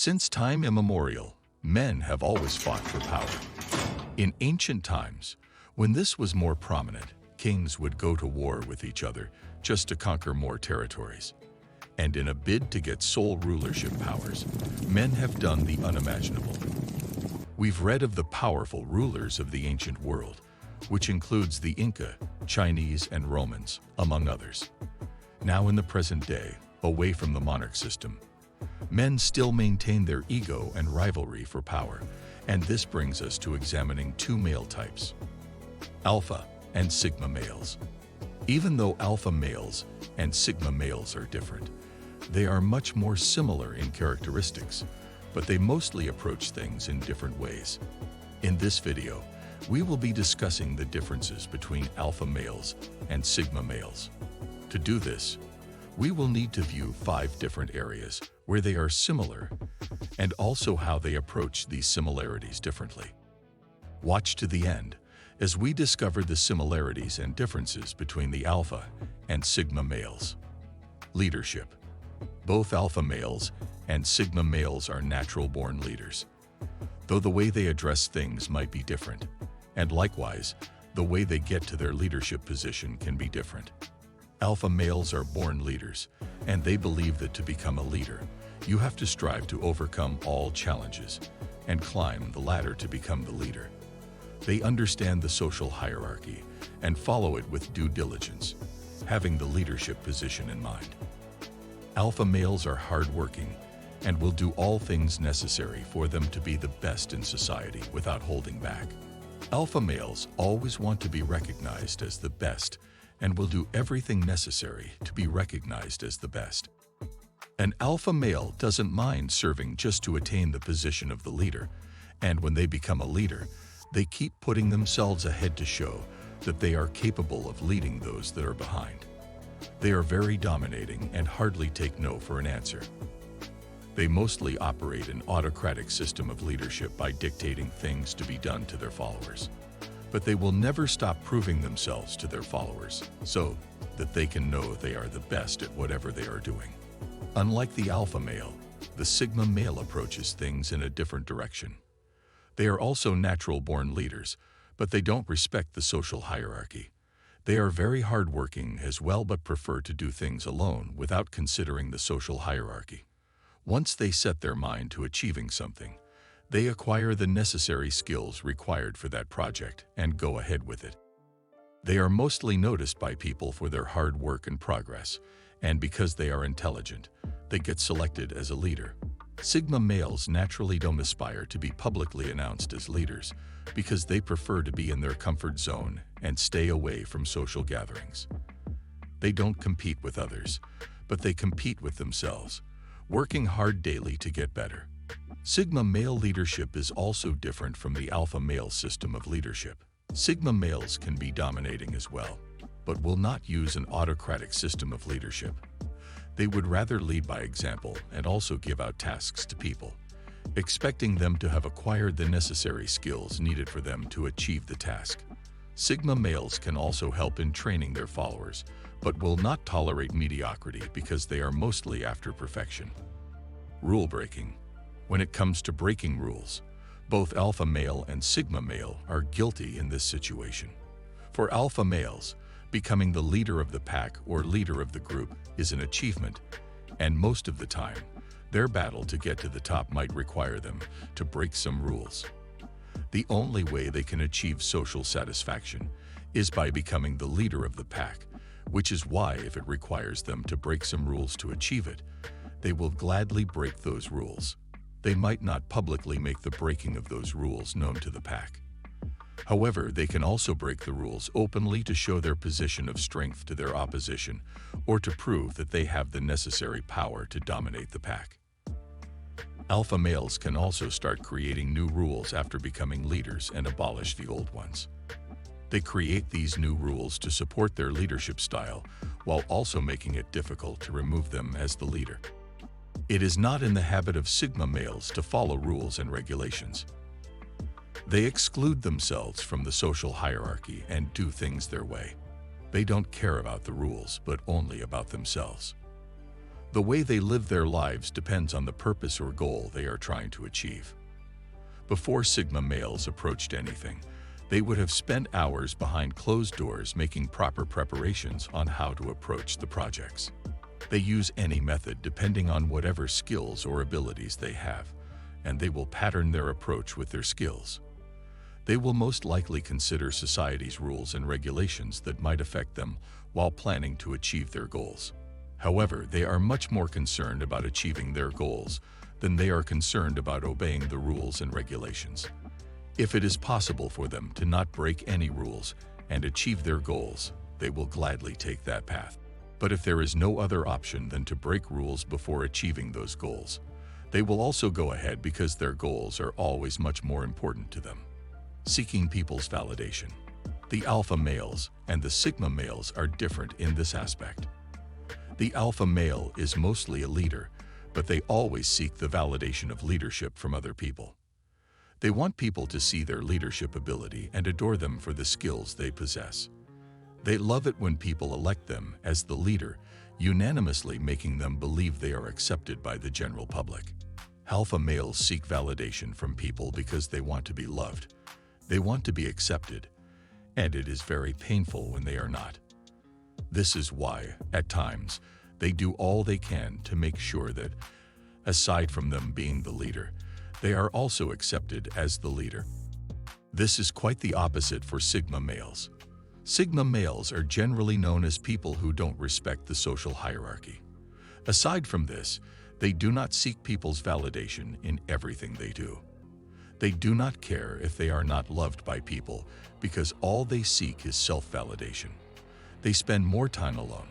Since time immemorial, men have always fought for power. In ancient times, when this was more prominent, kings would go to war with each other just to conquer more territories. And in a bid to get sole rulership powers, men have done the unimaginable. We've read of the powerful rulers of the ancient world, which includes the Inca, Chinese, and Romans, among others. Now in the present day, away from the monarch system, men still maintain their ego and rivalry for power, and this brings us to examining two male types: alpha and sigma males. Even though alpha males and sigma males are different, they are much more similar in characteristics, but they mostly approach things in different ways. In this video, we will be discussing the differences between alpha males and sigma males. To do this, we will need to view 5 different areas where they are similar and also how they approach these similarities differently. Watch to the end as we discover the similarities and differences between the alpha and sigma males. Leadership. Both alpha males and sigma males are natural-born leaders, though the way they address things might be different, and likewise, the way they get to their leadership position can be different. Alpha males are born leaders, and they believe that to become a leader, you have to strive to overcome all challenges and climb the ladder to become the leader. They understand the social hierarchy and follow it with due diligence, having the leadership position in mind. Alpha males are hardworking and will do all things necessary for them to be the best in society without holding back. Alpha males always want to be recognized as the best and will do everything necessary to be recognized as the best. An alpha male doesn't mind serving just to attain the position of the leader, and when they become a leader, they keep putting themselves ahead to show that they are capable of leading those that are behind. They are very dominating and hardly take no for an answer. They mostly operate an autocratic system of leadership by dictating things to be done to their followers. But they will never stop proving themselves to their followers so that they can know they are the best at whatever they are doing. Unlike the alpha male, the sigma male approaches things in a different direction. They are also natural-born leaders, but they don't respect the social hierarchy. They are very hardworking as well but prefer to do things alone without considering the social hierarchy. Once they set their mind to achieving something, they acquire the necessary skills required for that project and go ahead with it. They are mostly noticed by people for their hard work and progress, and because they are intelligent, they get selected as a leader. Sigma males naturally don't aspire to be publicly announced as leaders because they prefer to be in their comfort zone and stay away from social gatherings. They don't compete with others, but they compete with themselves, working hard daily to get better. Sigma male leadership is also different from the alpha male system of leadership. Sigma males can be dominating as well, but will not use an autocratic system of leadership. They would rather lead by example and also give out tasks to people, expecting them to have acquired the necessary skills needed for them to achieve the task. Sigma males can also help in training their followers, but will not tolerate mediocrity because they are mostly after perfection. Rule breaking. When it comes to breaking rules, both alpha male and sigma male are guilty in this situation. For alpha males, becoming the leader of the pack or leader of the group is an achievement, and most of the time, their battle to get to the top might require them to break some rules. The only way they can achieve social satisfaction is by becoming the leader of the pack, which is why if it requires them to break some rules to achieve it, they will gladly break those rules. They might not publicly make the breaking of those rules known to the pack. However, they can also break the rules openly to show their position of strength to their opposition or to prove that they have the necessary power to dominate the pack. Alpha males can also start creating new rules after becoming leaders and abolish the old ones. They create these new rules to support their leadership style while also making it difficult to remove them as the leader. It is not in the habit of sigma males to follow rules and regulations. They exclude themselves from the social hierarchy and do things their way. They don't care about the rules, but only about themselves. The way they live their lives depends on the purpose or goal they are trying to achieve. Before Sigma males approached anything, they would have spent hours behind closed doors making proper preparations on how to approach the projects. They use any method depending on whatever skills or abilities they have, and they will pattern their approach with their skills. They will most likely consider society's rules and regulations that might affect them while planning to achieve their goals. However, they are much more concerned about achieving their goals than they are concerned about obeying the rules and regulations. If it is possible for them to not break any rules and achieve their goals, they will gladly take that path. But if there is no other option than to break rules before achieving those goals, they will also go ahead because their goals are always much more important to them. Seeking people's validation. The alpha males and the sigma males are different in this aspect. The alpha male is mostly a leader, but they always seek the validation of leadership from other people. They want people to see their leadership ability and adore them for the skills they possess. They love it when people elect them as the leader, unanimously making them believe they are accepted by the general public. Alpha males seek validation from people because they want to be loved. They want to be accepted, and it is very painful when they are not. This is why, at times, they do all they can to make sure that, aside from them being the leader, they are also accepted as the leader. This is quite the opposite for Sigma males. Sigma males are generally known as people who don't respect the social hierarchy. Aside from this, they do not seek people's validation in everything they do. They do not care if they are not loved by people because all they seek is self-validation. They spend more time alone,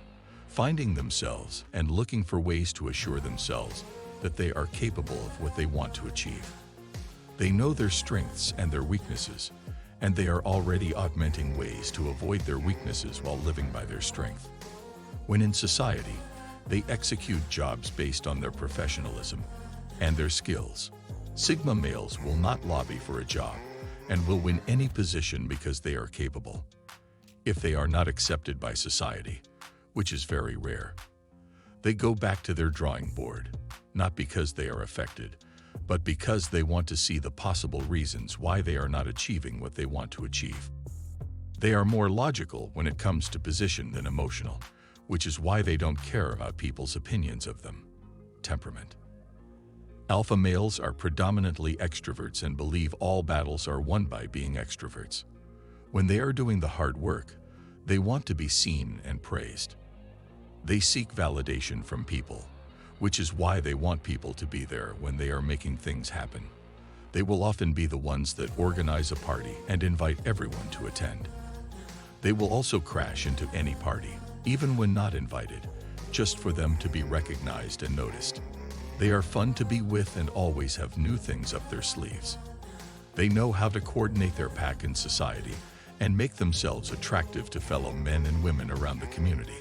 finding themselves and looking for ways to assure themselves that they are capable of what they want to achieve. They know their strengths and their weaknesses, and they are already augmenting ways to avoid their weaknesses while living by their strength. When in society, they execute jobs based on their professionalism and their skills. Sigma males will not lobby for a job and will win any position because they are capable. If they are not accepted by society, which is very rare, they go back to their drawing board, not because they are affected, but because they want to see the possible reasons why they are not achieving what they want to achieve. They are more logical when it comes to position than emotional, which is why they don't care about people's opinions of them. Temperament. Alpha males are predominantly extroverts and believe all battles are won by being extroverts. When they are doing the hard work, they want to be seen and praised. They seek validation from people, which is why they want people to be there when they are making things happen. They will often be the ones that organize a party and invite everyone to attend. They will also crash into any party, even when not invited, just for them to be recognized and noticed. They are fun to be with and always have new things up their sleeves. They know how to coordinate their pack in society and make themselves attractive to fellow men and women around the community.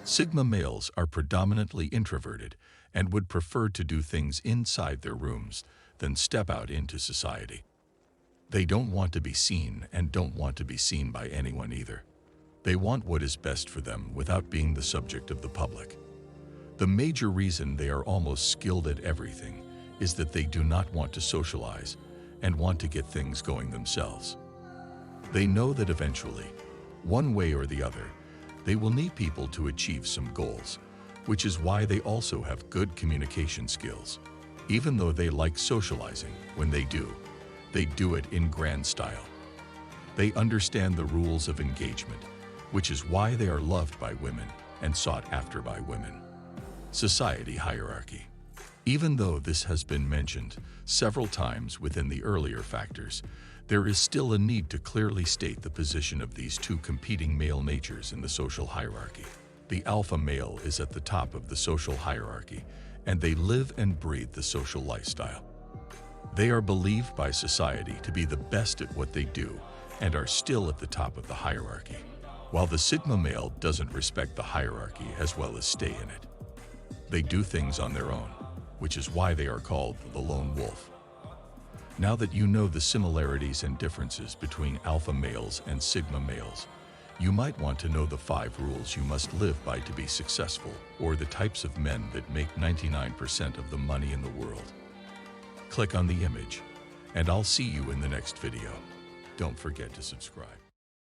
Sigma males are predominantly introverted and would prefer to do things inside their rooms than step out into society. They don't want to be seen and don't want to be seen by anyone either. They want what is best for them without being the subject of the public. The major reason they are almost skilled at everything is that they do not want to socialize and want to get things going themselves. They know that eventually, one way or the other, they will need people to achieve some goals, which is why they also have good communication skills. Even though they like socializing, when they do it in grand style. They understand the rules of engagement, which is why they are loved by women and sought after by women. Society hierarchy. Even though this has been mentioned several times within the earlier factors, there is still a need to clearly state the position of these two competing male natures in the social hierarchy. The alpha male is at the top of the social hierarchy, and they live and breathe the social lifestyle. They are believed by society to be the best at what they do and are still at the top of the hierarchy, while the sigma male doesn't respect the hierarchy as well as stay in it. They do things on their own, which is why they are called the lone wolf. Now that you know the similarities and differences between alpha males and sigma males, You might want to know the 5 rules you must live by to be successful, or the types of men that make 99% of the money in the world. Click on the image, and I'll see you in the next video. Don't forget to subscribe.